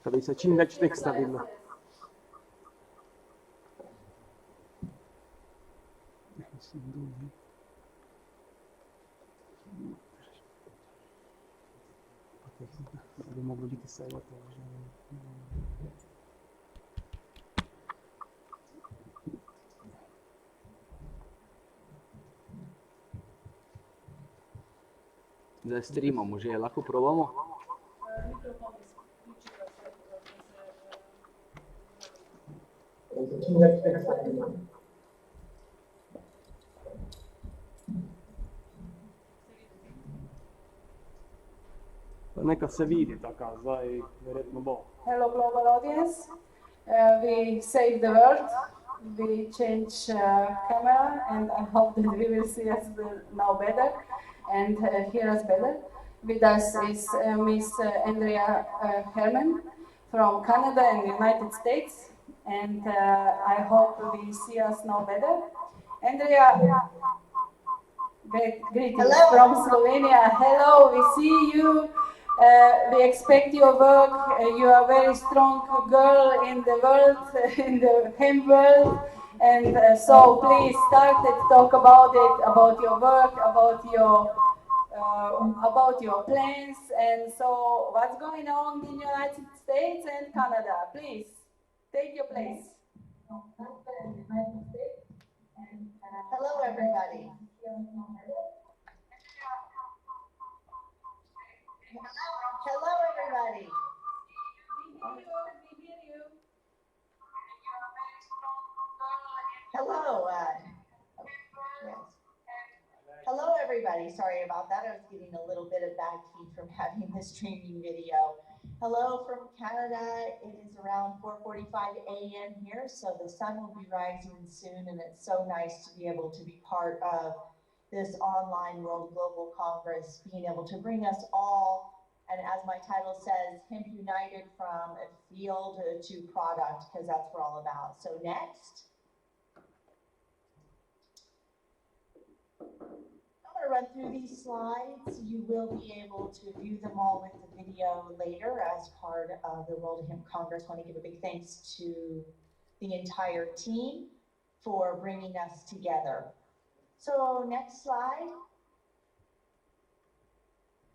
da bi se čim več teksta videlo. Da bi moglo biti vse to. Zdaj streamamo že, lahko probamo? Pa neka se vidi taka, zdaj verjetno bo. Hello global audience, we save the world, we change camera and I hope that we will see us now better and hear us better. With us is Miss Andrea Herman from Canada and United States, and I hope we see us now better. Andrea, greetings from Slovenia. Hello, we see you. We expect your work. You are a very strong girl in the world, in the hemp world, and so please start and talk about it, about your work, about your plans, and so what's going on in the United States and Canada. Please take your place. Hello, everybody. Hello, everybody. We hear you. Hello. Yes. Hello, everybody. Sorry about that. I was getting a little bit of bad feed from having this streaming video. Hello from Canada. It is around 4:45 a.m. here, so the sun will be rising soon, and it's so nice to be able to be part of this online World Global Congress, being able to bring us all, and as my title says, Hemp United from a field to product, because that's what we're all about. So next. I'm going to run through these slides. You will be able to view them all with the video later as part of the World Hemp Congress. I want to give a big thanks to the entire team for bringing us together. So next slide.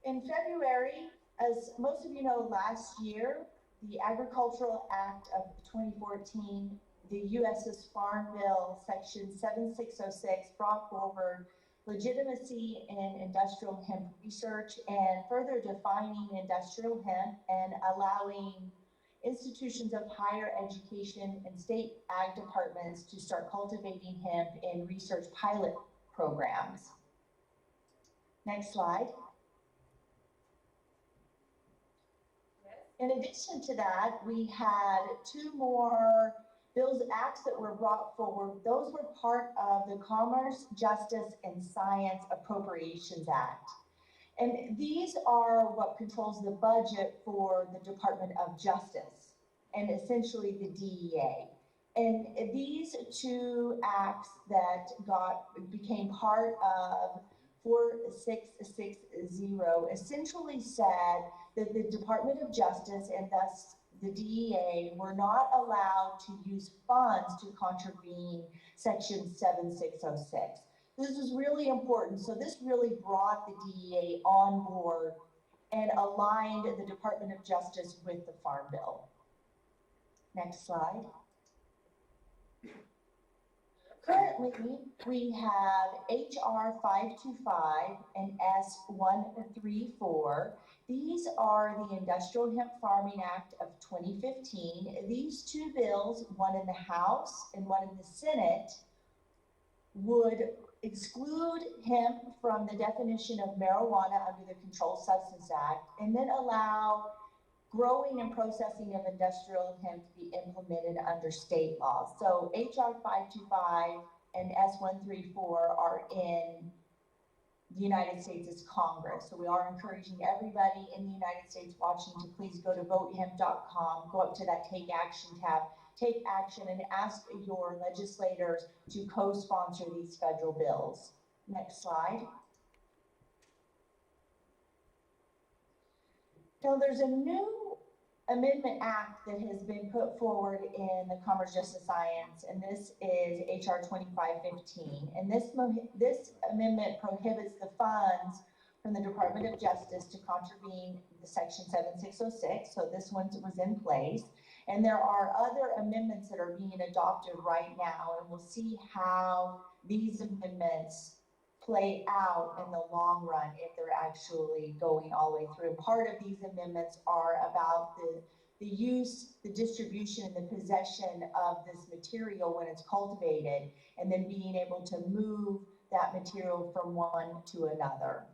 In February, as most of you know, last year, the Agricultural Act of 2014, the US's Farm Bill, Section 7606, brought forward legitimacy in industrial hemp research and further defining industrial hemp and allowing institutions of higher education and state ag departments to start cultivating hemp in research pilot programs. Next slide. In addition to that, we had two more bills, acts that were brought forward. Those were part of the Commerce, Justice, and Science Appropriations Act. And these are what controls the budget for the Department of Justice and essentially the DEA. And these two acts that became part of 4660 essentially said that the Department of Justice and thus the DEA were not allowed to use funds to contravene Section 7606. This is really important. So this really brought the DEA on board and aligned the Department of Justice with the Farm Bill. Next slide. Currently, we have HR 525 and S134. These are the Industrial Hemp Farming Act of 2015. These two bills, one in the House and one in the Senate, would exclude hemp from the definition of marijuana under the Controlled Substance Act and then allow growing and processing of industrial hemp to be implemented under state laws. So HR 525 and S134 are in the United States' Congress. So we are encouraging everybody in the United States watching to please go to votehemp.com, go up to that Take Action tab, take action and ask your legislators to co-sponsor these federal bills. Next slide. Now there's a new amendment act that has been put forward in the Commerce Justice Science, and this is HR 2515. And this amendment prohibits the funds from the Department of Justice to contravene the Section 7606. So this one was in place. And there are other amendments that are being adopted right now, and we'll see how these amendments play out in the long run if they're actually going all the way through. Part of these amendments are about the use, the distribution, and the possession of this material when it's cultivated, and then being able to move that material from one to another.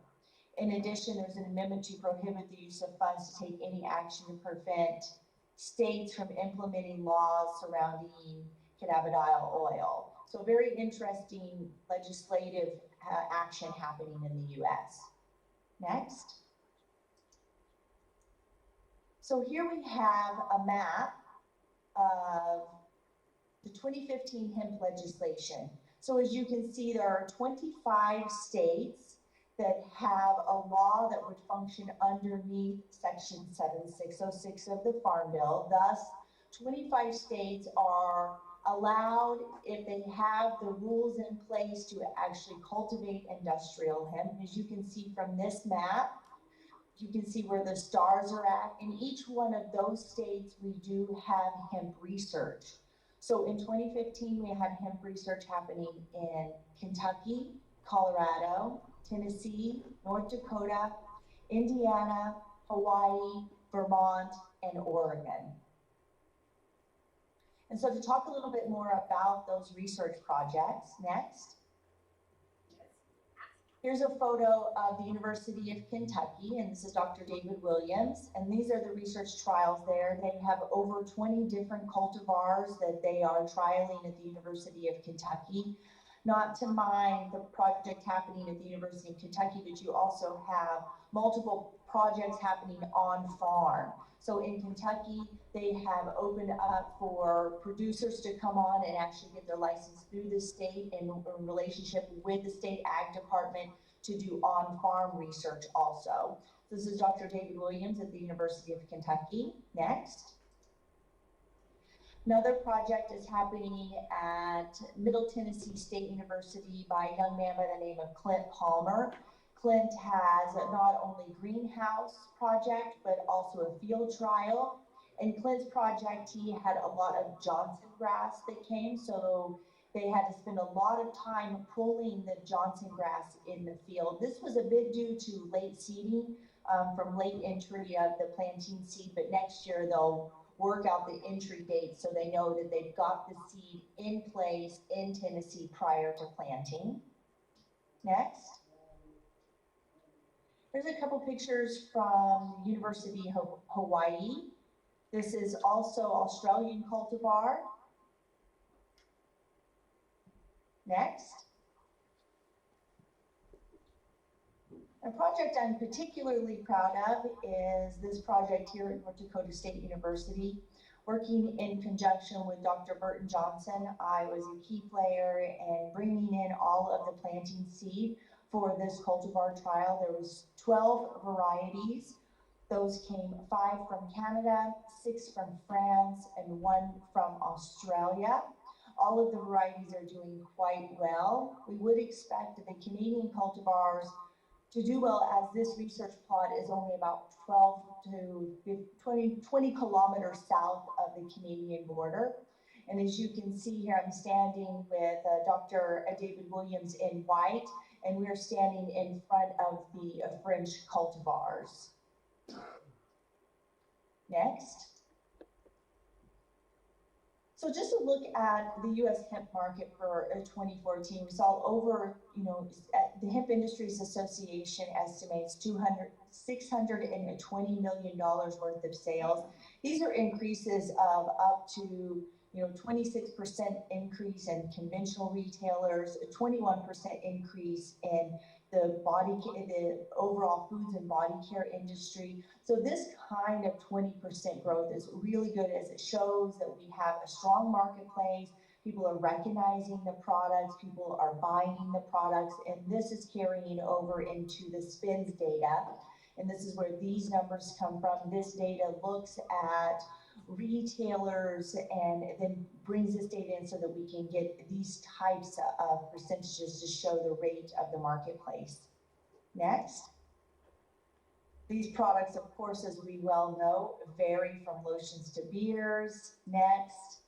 In addition, there's an amendment to prohibit the use of funds to take any action to prevent states from implementing laws surrounding cannabidiol oil. So very interesting legislative action happening in the US. Next. So here we have a map of the 2015 hemp legislation. So as you can see, there are 25 states that have a law that would function underneath Section 7606 of the Farm Bill. Thus, 25 states are allowed, if they have the rules in place, to actually cultivate industrial hemp. As you can see from this map, you can see where the stars are at. In each one of those states, we do have hemp research. So in 2015, we had hemp research happening in Kentucky, Colorado, Tennessee, North Dakota, Indiana, Hawaii, Vermont, and Oregon. And so to talk a little bit more about those research projects, next. Here's a photo of the University of Kentucky, and this is Dr. David Williams, and these are the research trials there. They have over 20 different cultivars that they are trialing at the University of Kentucky. Not to mind the project happening at the University of Kentucky, but you also have multiple projects happening on farm. So in Kentucky, they have opened up for producers to come on and actually get their license through the state in relationship with the state ag department to do on-farm research also. This is Dr. David Williams at the University of Kentucky. Next. Another project is happening at Middle Tennessee State University by a young man by the name of Clint Palmer. Clint has not only greenhouse project, but also a field trial. In Clint's project, he had a lot of Johnson grass that came, so they had to spend a lot of time pulling the Johnson grass in the field. This was a bit due to late seeding from late entry of the planting seed, but next year they'll work out the entry date so they know that they've got the seed in place in Tennessee prior to planting. Next. Here's a couple pictures from University of Hawaii. This is also Australian cultivar. Next. A project I'm particularly proud of is this project here at North Dakota State University, working in conjunction with Dr. Burton Johnson. I was a key player in bringing in all of the planting seed for this cultivar trial. There was 12 varieties. Those came 5 from Canada, 6 from France, and 1 from Australia. All of the varieties are doing quite well. We would expect that the Canadian cultivars to do well, as this research plot is only about 12 to 20 kilometers south of the Canadian border. And as you can see here, I'm standing with Dr. David Williams in white, and we're standing in front of the French cultivars. Next. So just to look at the U.S. hemp market for 2014, we saw over, the Hemp Industries Association estimates $620 million worth of sales. These are increases of up to 26% increase in conventional retailers, a 21% increase in the overall foods and body care industry. So this kind of 20% growth is really good, as it shows that we have a strong marketplace. People are recognizing the products, people are buying the products, and this is carrying over into the SPINS data. And this is where these numbers come from. This data looks at retailers and then brings this data in so that we can get these types of percentages to show the rate of the marketplace. Next. These products, of course, as we well know, vary from lotions to beers. Next.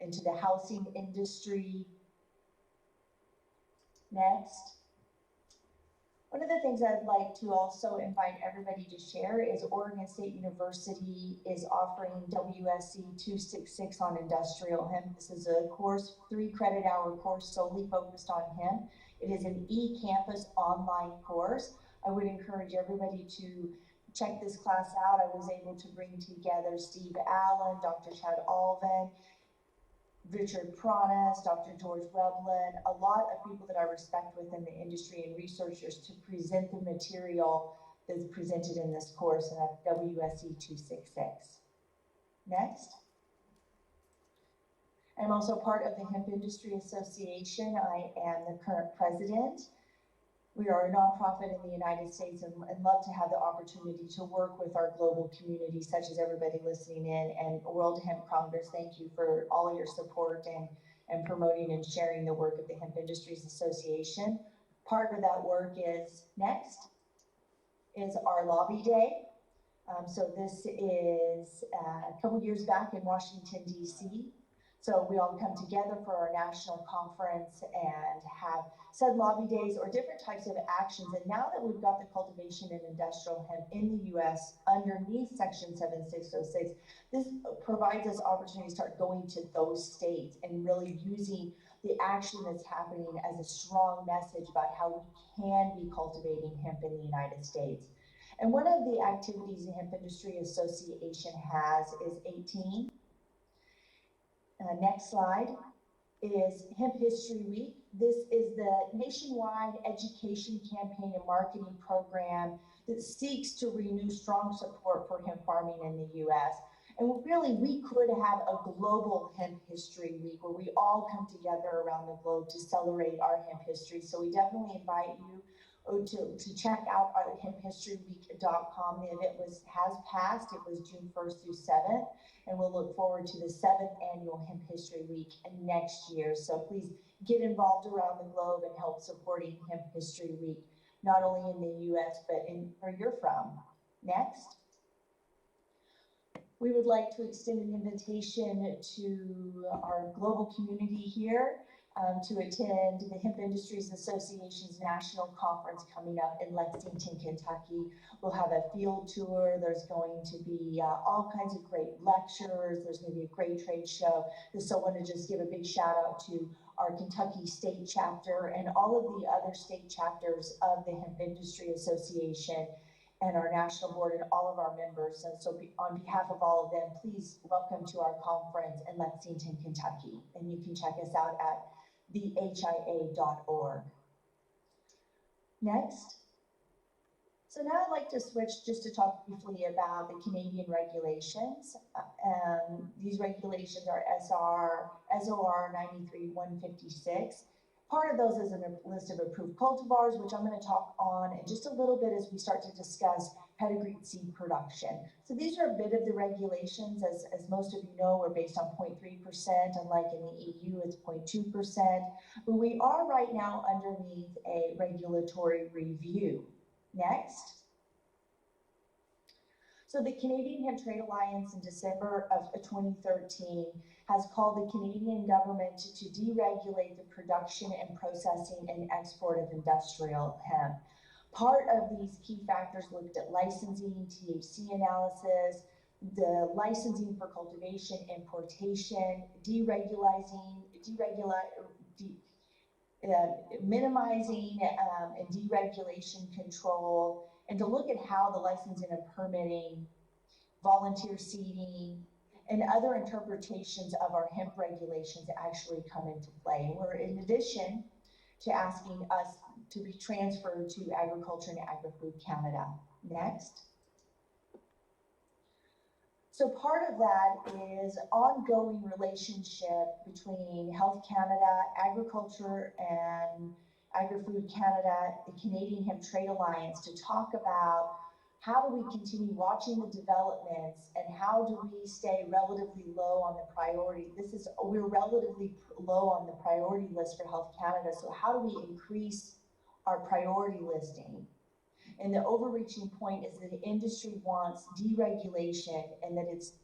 Into the housing industry. Next. One of the things I'd like to also invite everybody to share is Oregon State University is offering WSC 266 on industrial hemp. This is a course, 3 credit hour course solely focused on hemp. It is an e-campus online course. I would encourage everybody to check this class out. I was able to bring together Steve Allen, Dr. Chad Alvin, Richard Pranas, Dr. George Weblin, a lot of people that I respect within the industry and researchers to present the material that's presented in this course at WSE 266. Next. I'm also part of the Hemp Industry Association. I am the current president. We are a nonprofit in the United States and love to have the opportunity to work with our global community, such as everybody listening in, and World Hemp Congress. Thank you for all your support and promoting and sharing the work of the Hemp Industries Association. Part of that work is our lobby day. So this is a couple years back in Washington, D.C. So we all come together for our national conference and have said lobby days or different types of actions. And now that we've got the cultivation and industrial hemp in the U.S. underneath Section 7606, this provides us opportunity to start going to those states and really using the action that's happening as a strong message about how we can be cultivating hemp in the United States. And one of the activities the Hemp Industry Association has is 18. Next slide is Hemp History Week. This is the nationwide education campaign and marketing program that seeks to renew strong support for hemp farming in the U.S. And really, we could have a global Hemp History Week where we all come together around the globe to celebrate our hemp history. So we definitely invite you to check out our hemphistoryweek.com. The event has passed. It was June 1st through 7th, and we'll look forward to the 7th annual Hemp History Week next year. So please get involved around the globe and help supporting Hemp History Week, not only in the U.S., but in where you're from. Next. We would like to extend an invitation to our global community here to attend the Hemp Industries Association's National Conference coming up in Lexington, Kentucky. We'll have a field tour. There's going to be all kinds of great lectures. There's going to be a great trade show. So I want to just give a big shout out to our Kentucky State Chapter and all of the other state chapters of the Hemp Industry Association and our national board and all of our members. And so on behalf of all of them, please welcome to our conference in Lexington, Kentucky. And you can check us out at thehia.org. Next. So now I'd like to switch just to talk briefly about the Canadian regulations. These regulations are SOR 93-156. Part of those is a list of approved cultivars, which I'm going to talk on in just a little bit as we start to discuss pedigreed seed production. So these are a bit of the regulations. As most of you know, we're based on 0.3%, unlike in the EU, it's 0.2%. But we are right now underneath a regulatory review. Next. So the Canadian Hemp Trade Alliance in December of 2013 has called the Canadian government to deregulate the production and processing and export of industrial hemp. Part of these key factors looked at licensing, THC analysis, the licensing for cultivation, importation, minimizing and deregulation control, and to look at how the licensing and permitting, volunteer seeding, and other interpretations of our hemp regulations actually come into play. And we're in addition to asking us to be transferred to Agriculture and Agri-Food Canada. Next. So part of that is ongoing relationship between Health Canada, Agriculture and Agri-Food Canada, the Canadian Hemp Trade Alliance, to talk about how do we continue watching the developments, and how do we stay relatively low on the priority? We're relatively low on the priority list for Health Canada, so how do we increase our priority listing? And the overreaching point is that the industry wants deregulation, and that it's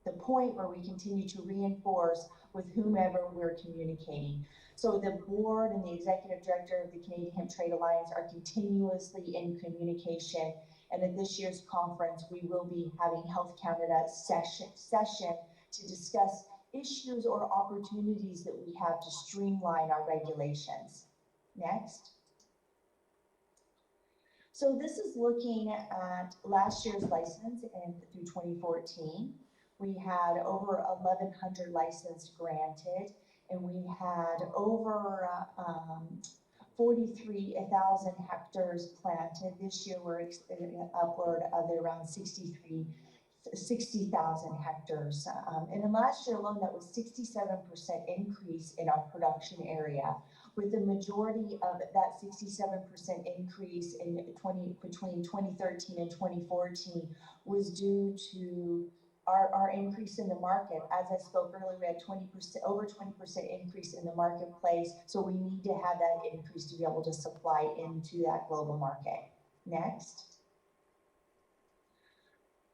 the point where we continue to reinforce with whomever we're communicating. So the board and the executive director of the Canadian Hemp Trade Alliance are continuously in communication. And at this year's conference, we will be having Health Canada session to discuss issues or opportunities that we have to streamline our regulations. Next. So this is looking at last year's license and through 2014. We had over 1,100 licenses granted, and we had over 43,000 hectares planted. This year we're upward of around 60,000 hectares. And in last year alone, that was 67% increase in our production area, with the majority of that 67% increase between 2013 and 2014 was due to our increase in the market. As I spoke earlier, we had over 20% increase in the marketplace, so we need to have that increase to be able to supply into that global market. Next.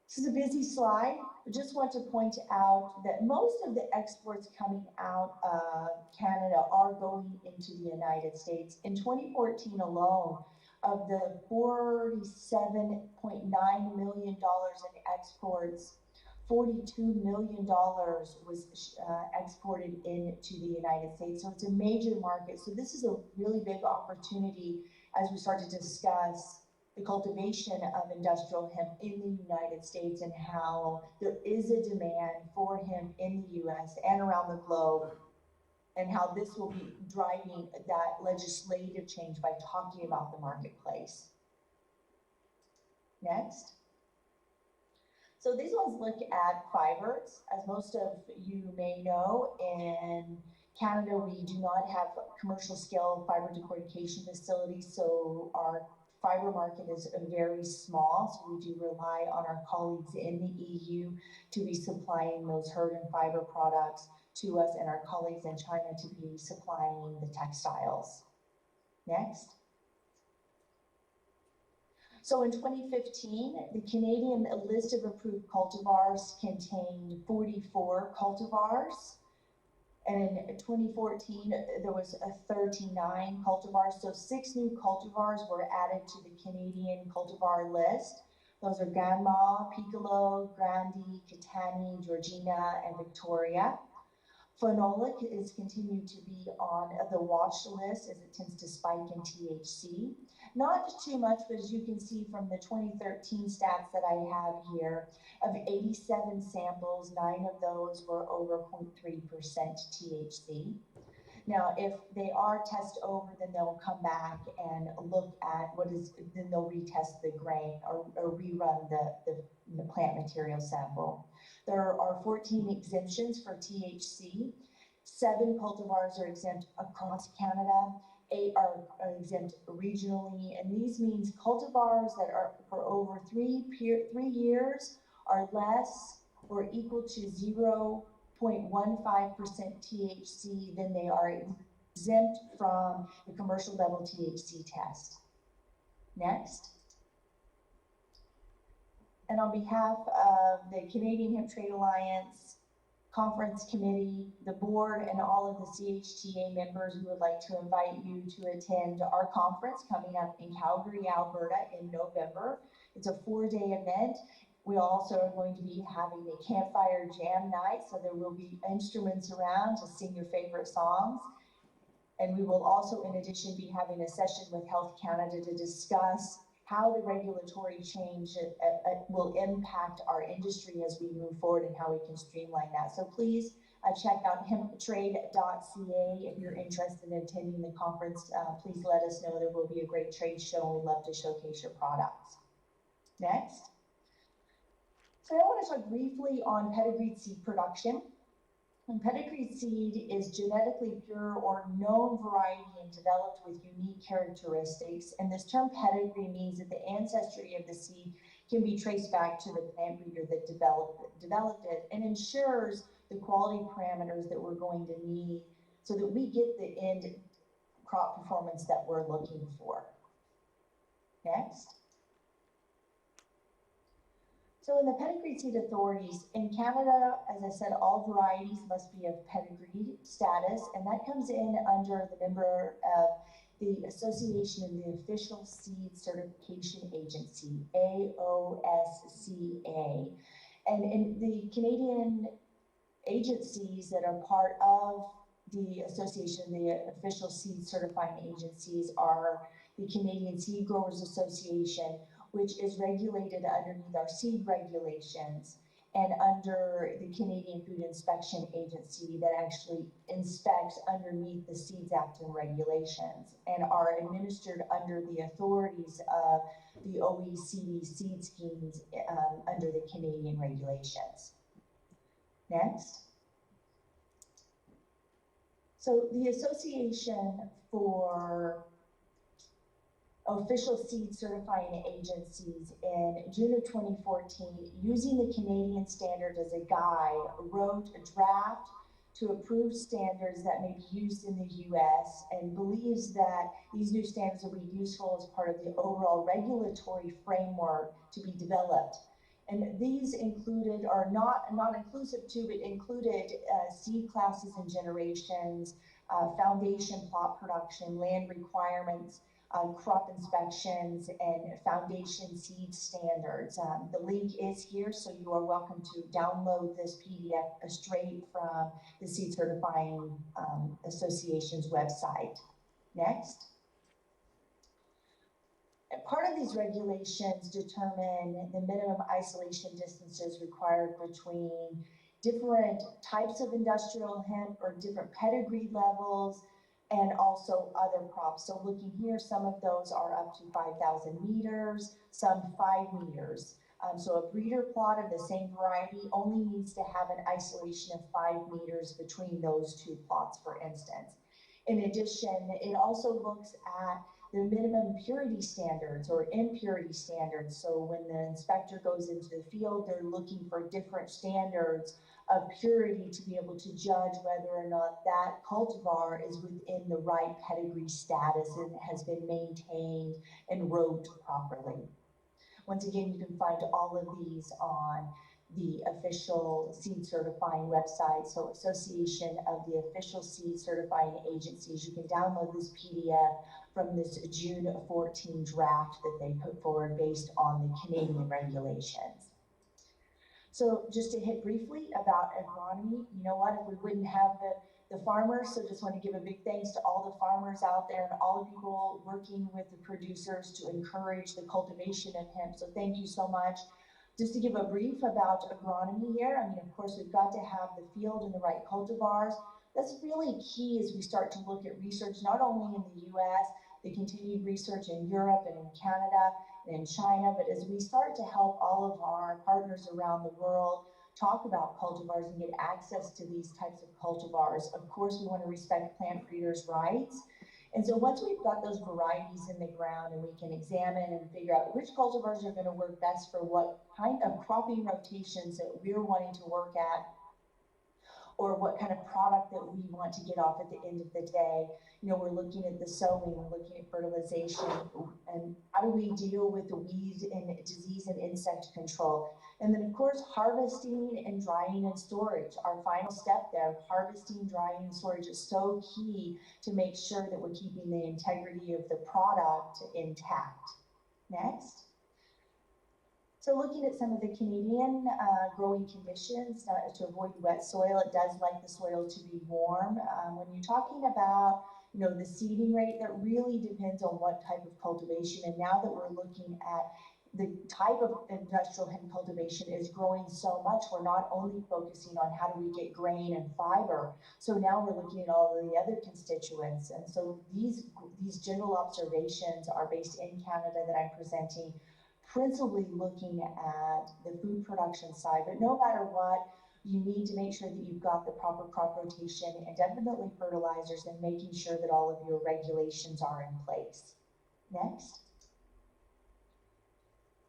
This is a busy slide. I just want to point out that most of the exports coming out of Canada are going into the United States. In 2014 alone, of the $47.9 million in exports, $42 million was exported into the United States. So it's a major market. So this is a really big opportunity as we start to discuss the cultivation of industrial hemp in the United States, and how there is a demand for hemp in the US and around the globe, and how this will be driving that legislative change by talking about the marketplace. Next. So these ones look at fibers. As most of you may know, in Canada, we do not have commercial scale fiber decortication facilities, so our fiber market is very small, so we do rely on our colleagues in the EU to be supplying those herd and fiber products to us, and our colleagues in China to be supplying the textiles. Next. So in 2015, the Canadian list of approved cultivars contained 44 cultivars. And in 2014, there was 39 cultivars. So 6 new cultivars were added to the Canadian cultivar list. Those are Ganma, Piccolo, Grandi, Catani, Georgina, and Victoria. Phenolic is continued to be on the watch list as it tends to spike in THC. Not too much, but as you can see from the 2013 stats that I have here, of 87 samples, 9 of those were over 0.3% THC. Now, if they are tested over, then they'll come back and look at then they'll retest the grain or rerun the plant material sample. There are 14 exemptions for THC. 7 cultivars are exempt across Canada. 8 are exempt regionally, and these means cultivars that are for over 3 years are less or equal to 0.15% THC, then they are exempt from the commercial level THC test. Next. And on behalf of the Canadian Hemp Trade Alliance, Conference Committee, the board, and all of the CHTA members, we would like to invite you to attend our conference coming up in Calgary, Alberta in November. It's a 4-day event. We also are going to be having a campfire jam night, so there will be instruments around to sing your favorite songs. And we will also, in addition, be having a session with Health Canada to discuss how the regulatory change will impact our industry as we move forward and how we can streamline that. So please check out hemptrade.ca if you're interested in attending the conference. Please let us know. There will be a great trade show, and we'd love to showcase your products. Next. So I want to talk briefly on pedigreed seed production. And pedigreed seed is genetically pure or known variety and developed with unique characteristics. And this term pedigree means that the ancestry of the seed can be traced back to the plant breeder that developed it, and ensures the quality parameters that we're going to need so that we get the end crop performance that we're looking for. Next. So in the pedigree seed authorities, in Canada, as I said, all varieties must be of pedigree status, and that comes in under the member of the Association of the Official Seed Certification Agency, AOSCA. And in the Canadian agencies that are part of the Association of the Official Seed Certifying Agencies are the Canadian Seed Growers Association, which is regulated underneath our seed regulations, and under the Canadian Food Inspection Agency that actually inspects underneath the Seeds Act and regulations, and are administered under the authorities of the OECD seed schemes under the Canadian regulations. Next. So the Association for Official Seed Certifying Agencies in June of 2014, using the Canadian standard as a guide, wrote a draft to approve standards that may be used in the US, and believes that these new standards will be useful as part of the overall regulatory framework to be developed. And these included, are not inclusive to, but included seed classes and generations, foundation plot production, land requirements, crop inspections, and foundation seed standards. The link is here, so you are welcome to download this PDF straight from the Seed Certifying Association's website. Next. And part of these regulations determine the minimum isolation distances required between different types of industrial hemp or different pedigree levels, and also other crops. So looking here, some of those are up to 5,000 meters, some 5 meters. So a breeder plot of the same variety only needs to have an isolation of 5 meters between those two plots, for instance. In addition, it also looks at the minimum purity standards or impurity standards. So when the inspector goes into the field, they're looking for different standards of purity to be able to judge whether or not that cultivar is within the right pedigree status and has been maintained and roped properly. Once again, you can find all of these on the official seed certifying website. So Association of the Official Seed Certifying Agencies, you can download this PDF from this June 14 draft that they put forward based on the Canadian regulations. So just to hit briefly about agronomy, you know what, if we wouldn't have the farmers, so just want to give a big thanks to all the farmers out there and all the people working with the producers to encourage the cultivation of hemp. So thank you so much. Just to give a brief about agronomy here, I mean, of course, we've got to have the field and the right cultivars. That's really key as we start to look at research, not only in the US, the continued research in Europe and in Canada and in China, but as we start to help all of our partners around the world talk about cultivars and get access to these types of cultivars. Of course, we want to respect plant breeders' rights. And so once we've got those varieties in the ground and we can examine and figure out which cultivars are going to work best for what kind of cropping rotations that we're wanting to work at, or what kind of product that we want to get off at the end of the day. You know, we're looking at the sowing, we're looking at fertilization, and how do we deal with the weed and disease and insect control. And then of course, harvesting and drying and storage. Our final step there, harvesting, drying, and storage is so key to make sure that we're keeping the integrity of the product intact. Next. So looking at some of the Canadian growing conditions to avoid wet soil, it does like the soil to be warm. When you're talking about, you know, the seeding rate, that really depends on what type of cultivation. And now that we're looking at the type of industrial hemp cultivation is growing so much, we're not only focusing on how do we get grain and fiber. So now we're looking at all of the other constituents. And so these general observations are based in Canada that I'm presenting, principally looking at the food production side, but no matter what, you need to make sure that you've got the proper crop rotation and definitely fertilizers, and making sure that all of your regulations are in place. Next.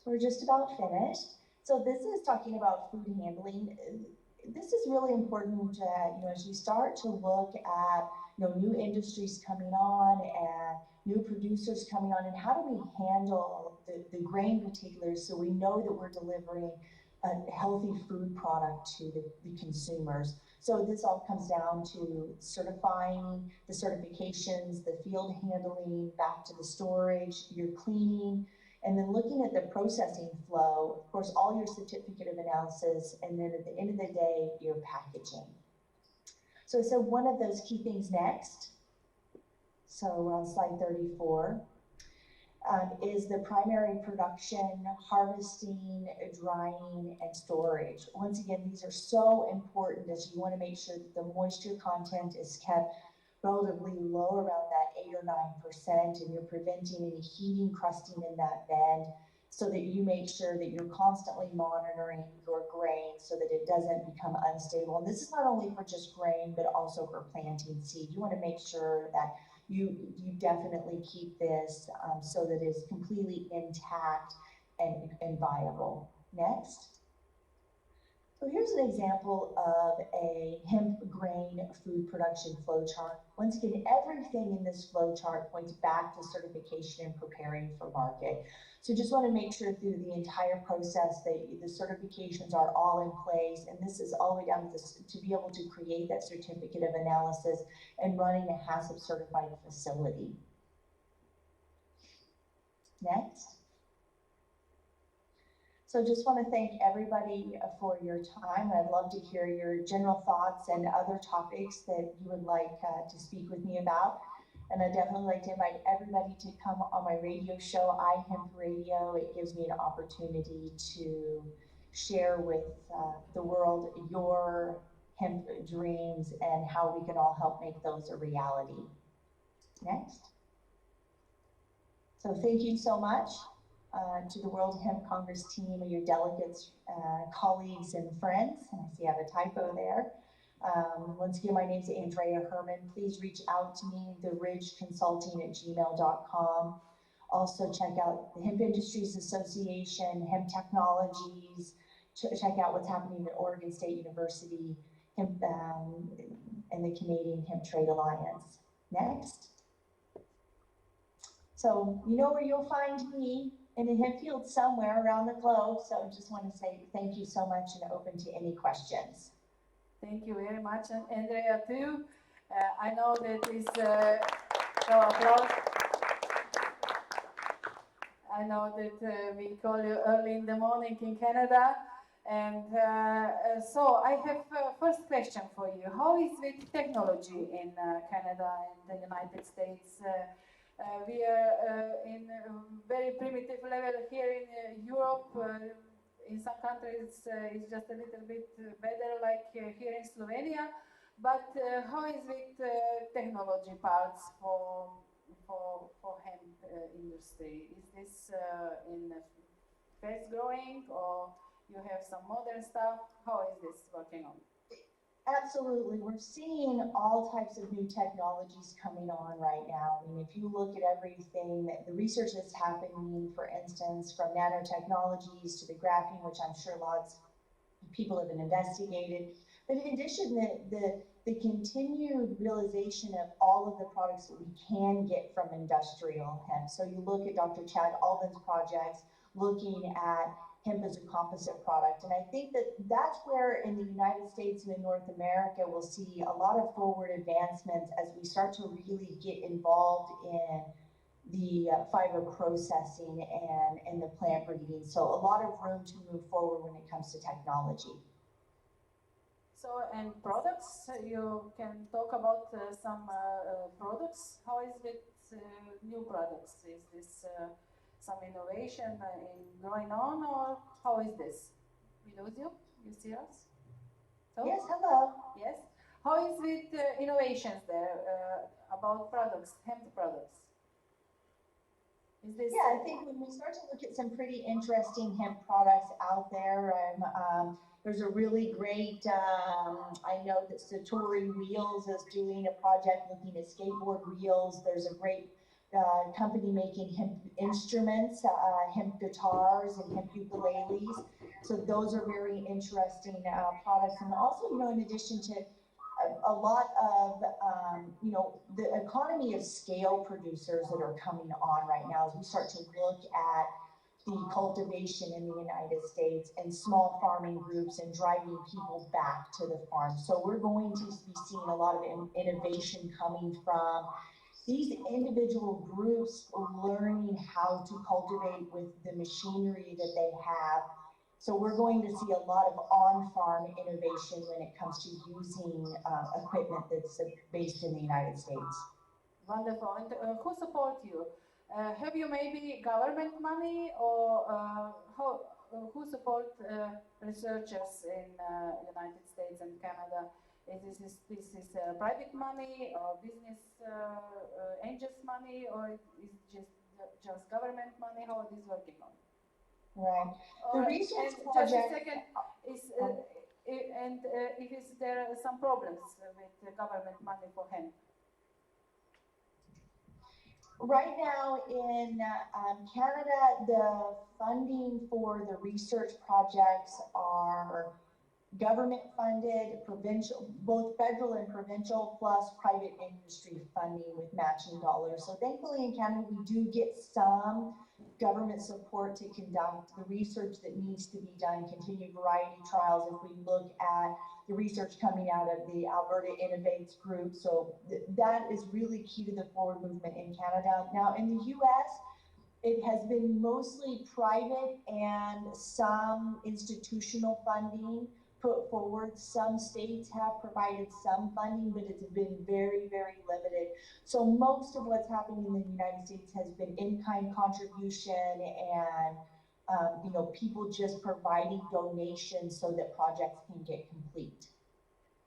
We're just about finished. So this is talking about food handling. This is really important, as you start to look at, new industries coming on and new producers coming on, and how do we handle the grain particulars so we know that we're delivering a healthy food product to the consumers. So this all comes down to certifying, the certifications, the field handling, back to the storage, your cleaning, and then looking at the processing flow, of course, all your certificate of analysis, and then at the end of the day, your packaging. So one of those key things next, so we're on slide 34, is the primary production, harvesting, drying, and storage. Once again, these are so important as you want to make sure that the moisture content is kept relatively low, around that 8 or 9%, and you're preventing any heating, crusting in that bed, so that you make sure that you're constantly monitoring your grain so that it doesn't become unstable. And this is not only for just grain, but also for planting seed. You want to make sure that you definitely keep this so that it's completely intact and viable. Next. So here's an example of a hemp grain food production flow chart. Once again, everything in this flow chart points back to certification and preparing for market. So just want to make sure through the entire process that the certifications are all in place, and this is all the way down to this, to be able to create that certificate of analysis and running a HACCP certified facility. Next. So just want to thank everybody for your time. I'd love to hear your general thoughts and other topics that you would like to speak with me about. And I'd definitely like to invite everybody to come on my radio show, iHemp Radio. It gives me an opportunity to share with the world your hemp dreams and how we can all help make those a reality. Next. So thank you so much. To the World Hemp Congress team and your delegates, colleagues, and friends. And I see I have a typo there. Once again, my name is Andrea Herman. Please reach out to me, theridgeconsulting@gmail.com. Also check out the Hemp Industries Association, Hemp Technologies. Check out what's happening at Oregon State University and the Canadian Hemp Trade Alliance. Next. So you know where you'll find me, in a hemp field somewhere around the globe. So just want to say thank you so much and open to any questions. Thank you very much, and Andrea too. I know that is no applause. I know that we call you early in the morning in Canada, and so I have first question for you. How is with technology in Canada and the United States? We are in a very primitive level here in Europe. In some countries it's just a little bit better, like here in Slovenia. But how is with technology parts for hemp industry? Is this in fast growing, or you have some modern stuff? How is this working on? Absolutely. We're seeing all types of new technologies coming on right now. I mean, if you look at everything, the research that's happening, for instance, from nanotechnologies to the graphene, which I'm sure lots of people have been investigated. But in addition, the continued realization of all of the products that we can get from industrial hemp. So you look at Dr. Chad Alban's projects, looking at hemp as a composite product. And I think that that's where in the United States and in North America, we'll see a lot of forward advancements as we start to really get involved in the fiber processing and the plant breeding. So a lot of room to move forward when it comes to technology. So, and products, you can talk about some products. How is it new products? Is this some innovation going on, or how is this? We lose you? You see us? So, yes, hello. Yes. How is with innovations there about products, hemp products? Is this? Yeah, I think when we start to look at some pretty interesting hemp products out there, there's a really great, I know that Satori Wheels is doing a project looking at skateboard wheels. There's a great company making hemp instruments, hemp guitars and hemp ukuleles. So those are very interesting products. And also, in addition to a lot of, the economy of scale producers that are coming on right now as we start to look at the cultivation in the United States and small farming groups and driving people back to the farm. So we're going to be seeing a lot of innovation coming from these individual groups learning how to cultivate with the machinery that they have. So we're going to see a lot of on-farm innovation when it comes to using equipment that's based in the United States. Wonderful. And who support you? Have you maybe government money, or who support researchers in United States and Canada? Is this private money or business angels money, or is it just government money? How it is working on? Right. The research and project. Just a second, if there are some problems with the government money for hemp? Right now in Canada, the funding for the research projects are government funded, provincial, both federal and provincial, plus private industry funding with matching dollars. So thankfully in Canada, we do get some government support to conduct the research that needs to be done, continued variety trials. If we look at the research coming out of the Alberta Innovates group, so that is really key to the forward movement in Canada. Now in the US, it has been mostly private and some institutional funding put forward. Some states have provided some funding, but it's been very, very limited. So most of what's happening in the United States has been in-kind contribution and people just providing donations so that projects can get complete.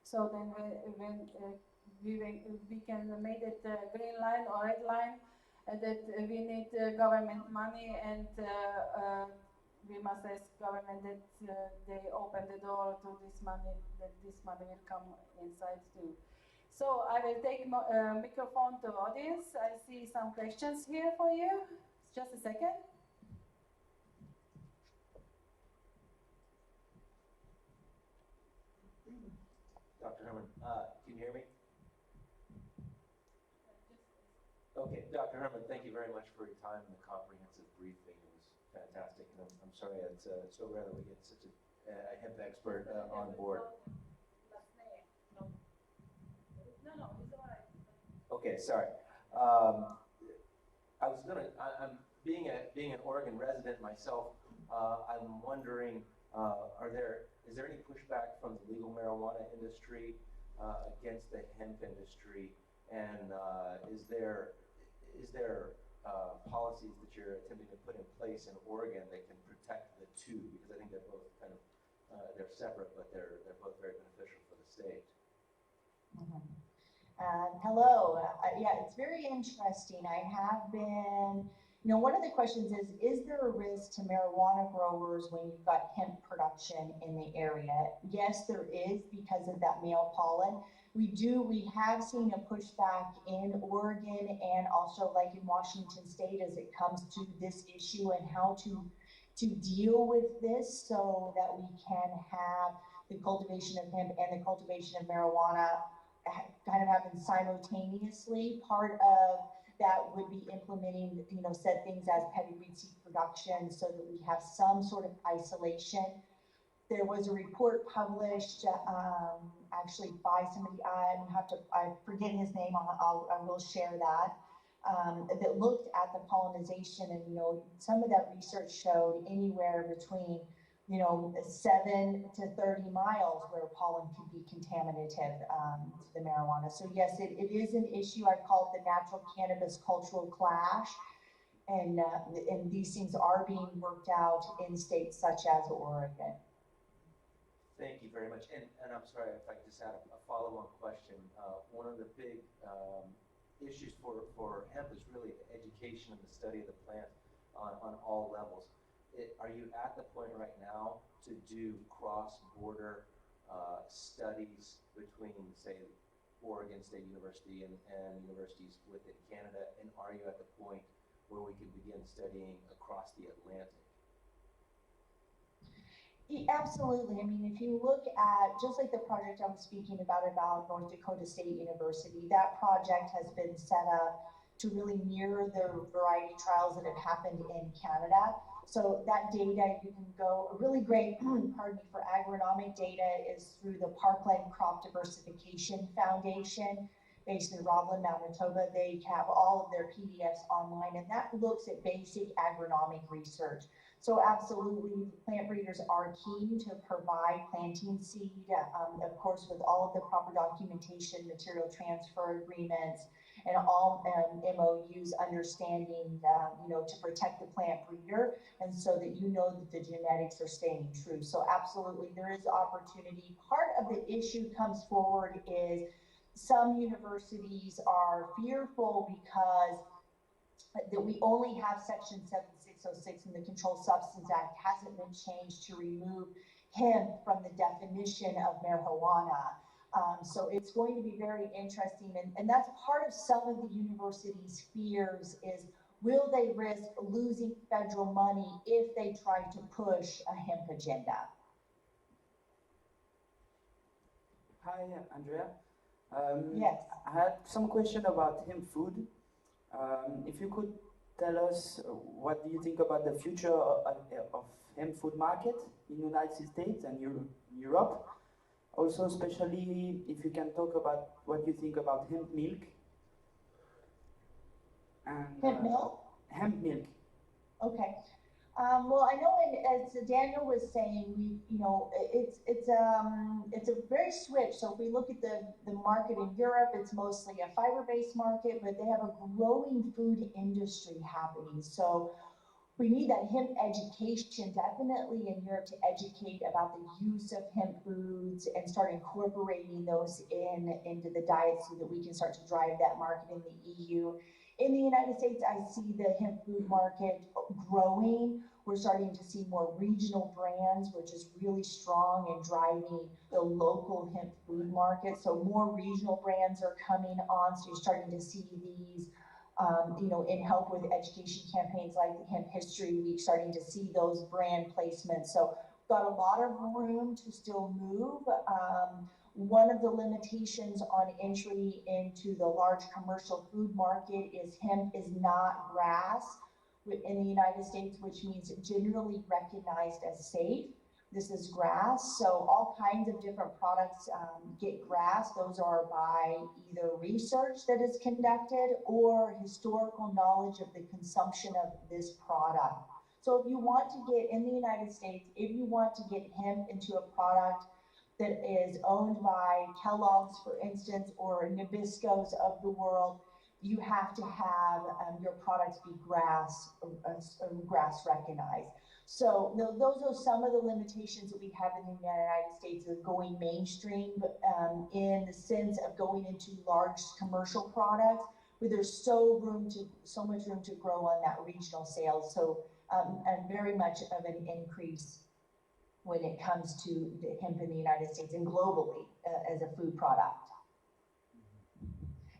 So then when we can make it green line or red line, that we need government money, and we must ask government that they open the door to this money, that this money will come inside too. So I will take microphone to audience. I see some questions here for you. Just a second. Dr. Herman, can you hear me? Okay, Dr. Herman, thank you very much for your time and the comprehensive briefing. It was fantastic, and I'm sorry it's so rare that we get such a hemp expert on board. No, it's all right. Okay, sorry. I'm being an Oregon resident myself. I'm wondering, is there any pushback from the legal marijuana industry against the hemp industry, and is there policies that you're attempting to put in place in Oregon that can protect the two? Because I think they're both kind of they're separate, but they're both very beneficial for the state. Mm-hmm. Hello. Yeah, it's very interesting. I have been, one of the questions is there a risk to marijuana growers when you've got hemp production in the area? Yes, there is, because of that male pollen. We have seen a pushback in Oregon and also like in Washington State as it comes to this issue and how to deal with this so that we can have the cultivation of hemp and the cultivation of marijuana kind of happen simultaneously. Part of that would be implementing, said things as pedigree seed production so that we have some sort of isolation. There was a report published actually by somebody, I forget his name, I will share that, that looked at the pollination, and some of that research showed anywhere between 7 to 30 miles where pollen could be contaminative to the marijuana. So yes, it is an issue. I call it the natural cannabis cultural clash, and these things are being worked out in states such as Oregon. Thank you very much. And I'm sorry if I just had a follow-on question. One of the big issues for hemp is really the education and the study of the plant on all levels. Are you at the point right now to do cross-border studies between, say, Oregon State University and universities within Canada? And are you at the point where we can begin studying across the Atlantic? Absolutely. I mean, if you look at, just like the project I was speaking about North Dakota State University, that project has been set up to really mirror the variety trials that have happened in Canada. So that data, you can go, a really great, pardon me, for agronomic data is through the Parkland Crop Diversification Foundation based in Roblin, Manitoba. They have all of their PDFs online, and that looks at basic agronomic research. So absolutely, plant breeders are keen to provide planting seed, of course, with all of the proper documentation, material transfer agreements, and all MOUs, understanding, to protect the plant breeder, and so that you know that the genetics are staying true. So absolutely, there is opportunity. Part of the issue comes forward is some universities are fearful because that we only have Section 7606 in the Controlled Substance Act hasn't been changed to remove hemp from the definition of marijuana. So it's going to be very interesting, and that's part of some of the university's fears is, will they risk losing federal money if they try to push a hemp agenda? Hi, Andrea. Yes. I had some question about hemp food. If you could tell us what do you think about the future of hemp food market in the United States and Europe? Also, especially if you can talk about what you think about hemp milk. And, Hemp milk? Hemp milk. Okay. Well, I know, as Daniel was saying, it's a very switch. So if we look at the market in Europe, it's mostly a fiber-based market, but they have a growing food industry happening. So we need that hemp education definitely in Europe to educate about the use of hemp foods and start incorporating those into the diet so that we can start to drive that market in the EU. In the United States, I see the hemp food market growing. We're starting to see more regional brands, which is really strong in driving the local hemp food market. So more regional brands are coming on. So you're starting to see these, in help with education campaigns like the Hemp History Week, starting to see those brand placements. So got a lot of room to still move. One of the limitations on entry into the large commercial food market is hemp is not grass in the United States, which means generally recognized as safe. This is grass, so all kinds of different products get grass. Those are by either research that is conducted or historical knowledge of the consumption of this product. So if you want to get in the United States, if you want to get hemp into a product that is owned by Kellogg's, for instance, or Nabisco's of the world, you have to have your products be grass recognized. So those are some of the limitations that we have in the United States of going mainstream, in the sense of going into large commercial products, where there's so much room to grow on that regional sales. So and very much of an increase when it comes to the hemp in the United States and globally as a food product.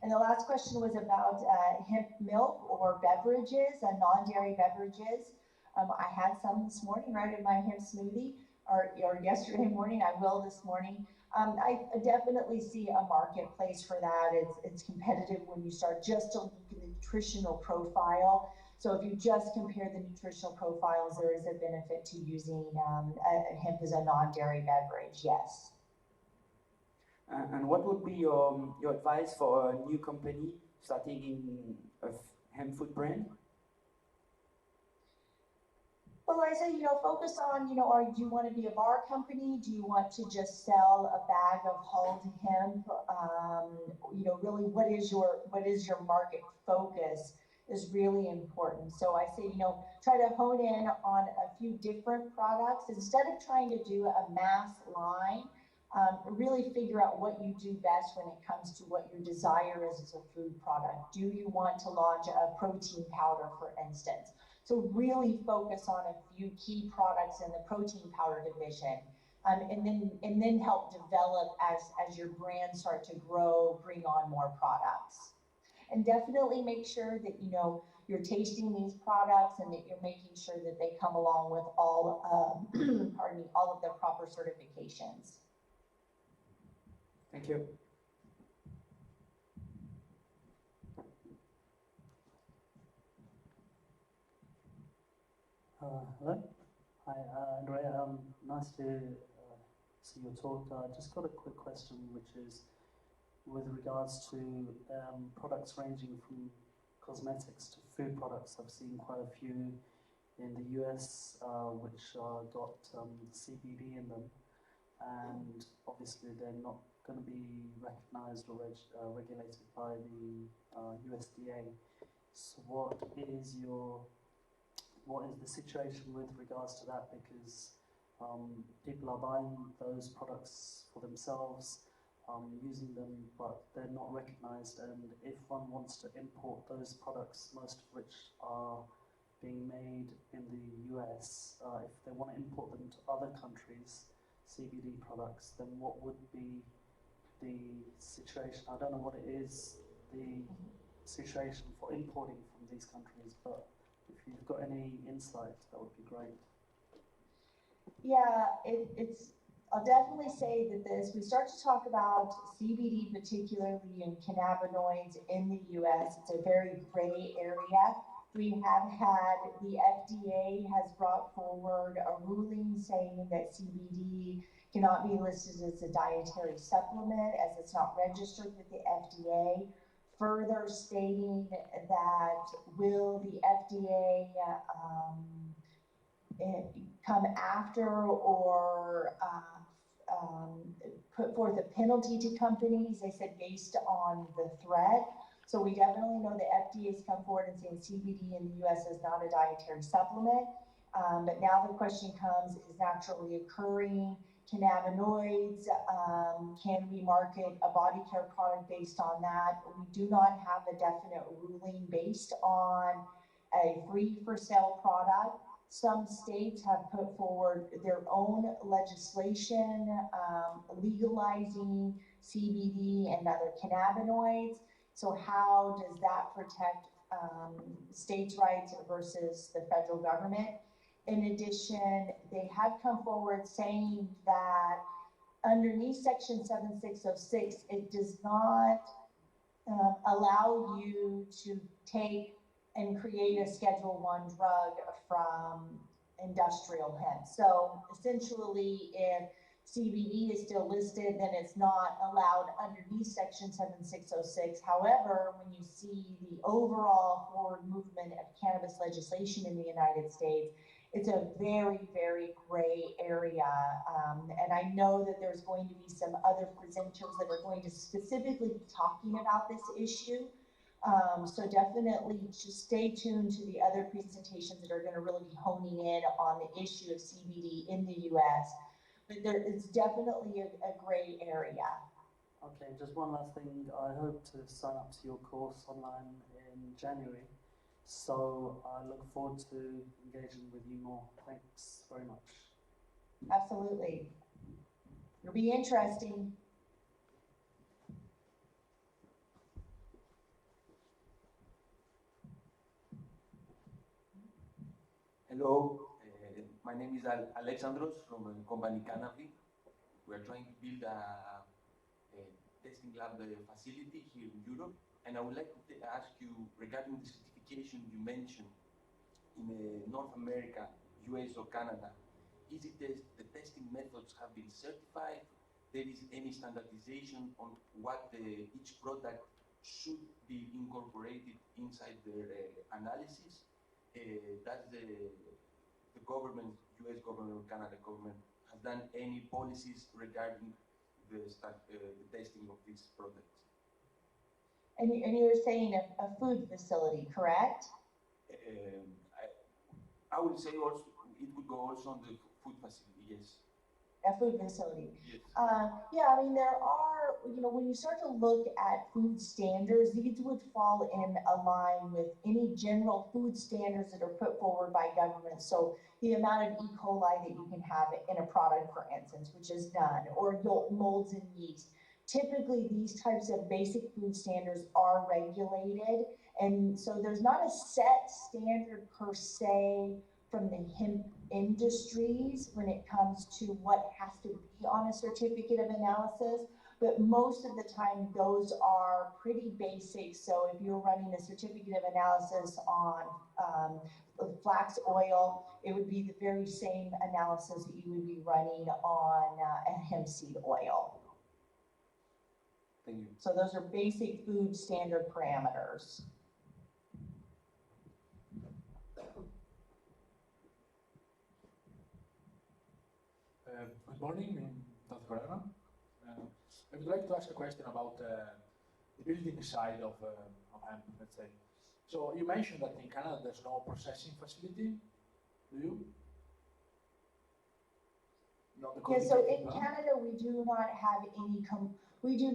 And the last question was about hemp milk or beverages, non-dairy beverages. I had some this morning right in my hemp smoothie, or yesterday morning. I will this morning. I definitely see a marketplace for that. It's competitive when you start just to look at the nutritional profile. So if you just compare the nutritional profiles, there is a benefit to using hemp as a non-dairy beverage, yes. And what would be your advice for a new company starting in a hemp food brand? Well, I say, focus on, do you want to be a bar company? Do you want to just sell a bag of hulled hemp? Really, what is your market focus is really important. So I say, try to hone in on a few different products. Instead of trying to do a mass line, really figure out what you do best when it comes to what your desire is as a food product. Do you want to launch a protein powder, for instance? So really focus on a few key products in the protein powder division. and then help develop as your brands start to grow, bring on more products. And definitely make sure that, you know, you're tasting these products and that you're making sure that they come along with all, pardon me, all of the proper certifications. Thank you. Hello. Hi, Andrea. Nice to see your talk. Just got a quick question, which is with regards to products ranging from cosmetics to food products. I've seen quite a few in the US which got CBD in them, and obviously they're not going to be recognized or regulated by the USDA. So what is the situation with regards to that? Because people are buying those products for themselves, using them, but they're not recognized. And if one wants to import those products, most of which are being made in the US, if they want to import them to other countries, CBD products, then what would be the situation? I don't know what it is, the situation for importing from these countries, but if you've got any insight, that would be great. Yeah, I'll definitely say that as we start to talk about CBD, particularly in cannabinoids in the US, it's a very gray area. We have had, the FDA has brought forward a ruling saying that CBD cannot be listed as a dietary supplement as it's not registered with the FDA. Further stating that will the FDA come after or put forth a penalty to companies, they said based on the threat. So we definitely know the FDA has come forward and saying CBD in the US is not a dietary supplement. But now the question comes, is naturally occurring cannabinoids, can we market a body care product based on that? We do not have a definite ruling based on a free for sale product. Some states have put forward their own legislation legalizing CBD and other cannabinoids. So how does that protect states' rights versus the federal government? In addition, they have come forward saying that underneath Section 7606, it does not allow you to take and create a Schedule I drug from industrial hemp. So essentially, if CBD is still listed, then it's not allowed underneath Section 7606. However, when you see the overall forward movement of cannabis legislation in the United States, it's a very, very gray area. And I know that there's going to be some other presenters that are going to specifically be talking about this issue. So definitely just stay tuned to the other presentations that are going to really be honing in on the issue of CBD in the US. But there is definitely a gray area. Okay, just one last thing. I hope to sign up to your course online in January. So I look forward to engaging with you more. Thanks very much. Absolutely. It'll be interesting. Hello, my name is Alexandros from the company Canopy. We are trying to build a testing lab facility here in Europe, and I would like to ask you regarding the certification you mentioned in North America, US or Canada. Is it the testing methods have been certified? There is any standardization on what each product should be incorporated inside their analysis? Does the government, US government or Canada government, has done any policies regarding the testing of these products? And you were saying a food facility, correct? I would say also it would go also on the food facility, yes. A food facility. Yes. Yeah, I mean, there are, you know, when you start to look at food standards, these would fall in a line with any general food standards that are put forward by government. So the amount of E. coli that you can have in a product, for instance, which is none, or molds and yeast. Typically, these types of basic food standards are regulated. And so there's not a set standard per se from the hemp industries when it comes to what has to be on a certificate of analysis, but most of the time those are pretty basic. So if you're running a certificate of analysis on flax oil, it would be the very same analysis that you would be running on a hemp seed oil. Thank you. So those are basic food standard parameters. Good morning, Dr. Corona. I would like to ask a question about the building side of hemp, let's say. So you mentioned that in Canada there's no processing facility, do you? Yeah, so in Canada, we do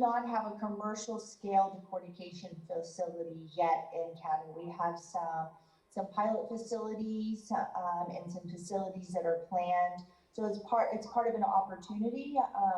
not have a commercial scale decortication facility yet in Canada. We have some pilot facilities and some facilities that are planned. So it's part of an opportunity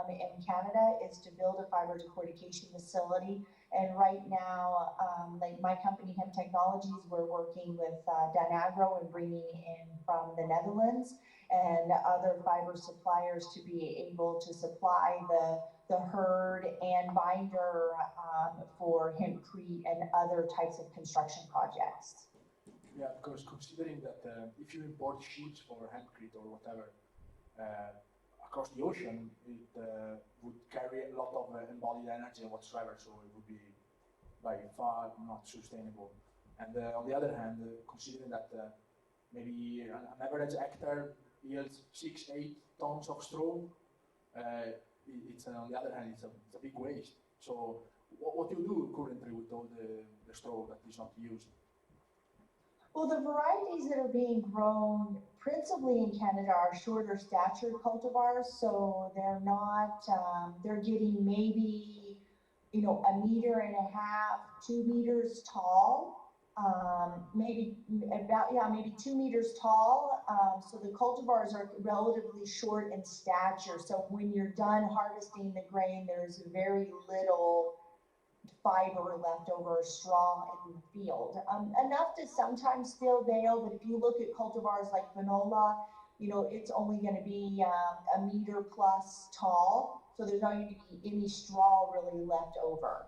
in Canada is to build a fiber decortication facility. And right now, like my company, Hemp Technologies, we're working with Danagro and bringing in from the Netherlands and other fiber suppliers to be able to supply the herd and binder for hempcrete and other types of construction projects. Yeah, because considering that if you import sheets for hempcrete or whatever across the ocean, it would carry a lot of embodied energy whatsoever, so it would be by far not sustainable. And on the other hand, considering that maybe an average hectare yields 6-8 tons of straw, it's on the other hand, it's a big waste. So what do you do currently with all the straw that is not used? Well, the varieties that are being grown principally in Canada are shorter stature cultivars, so they're not, they're getting maybe, you know, 1.5 meters, 2 meters tall. Maybe 2 meters tall. So the cultivars are relatively short in stature. So when you're done harvesting the grain, there's very little fiber left over, straw in the field. Enough to sometimes still bale, but if you look at cultivars like Panola, you know, it's only going to be 1 meter plus tall. So there's not going to be any straw really left over.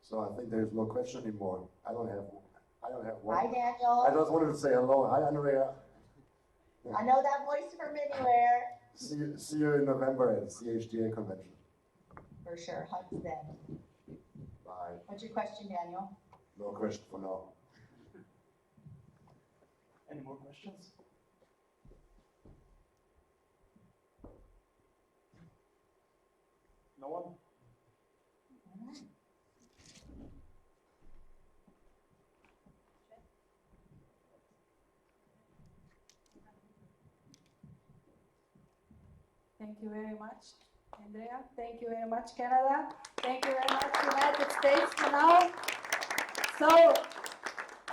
So I think there's no question anymore. I don't have one. Hi, Daniel. I just wanted to say hello. Hi, Andrea. I know that voice from anywhere. See you in November at the CHDA convention. For sure. Hugs then. Bye. What's your question, Daniel? No question for now. Any more questions? No one? Thank you very much, Andrea. Thank you very much, Canada. Thank you very much, United States for now. So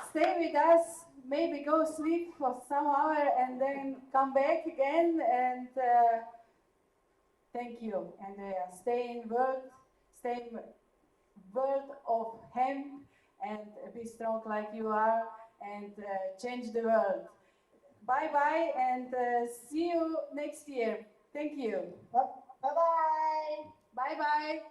stay with us, maybe go sleep for some hour and then come back again. And thank you, Andrea. Stay in world of hemp and be strong like you are and change the world. Bye-bye and see you next year. Thank you. Bye-bye. Bye-bye.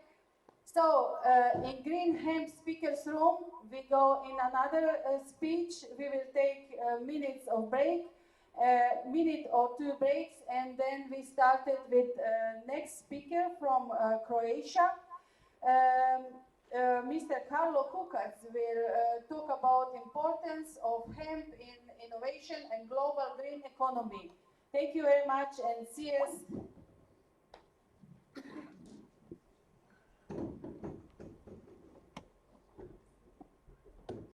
So, in Green Hemp Speakers Room, we go in another speech. We will take minutes of break, minute or two breaks, and then we started with next speaker from Croatia. Mr. Karlo Kukac will talk about importance of hemp in innovation and global green economy. Thank you very much and see us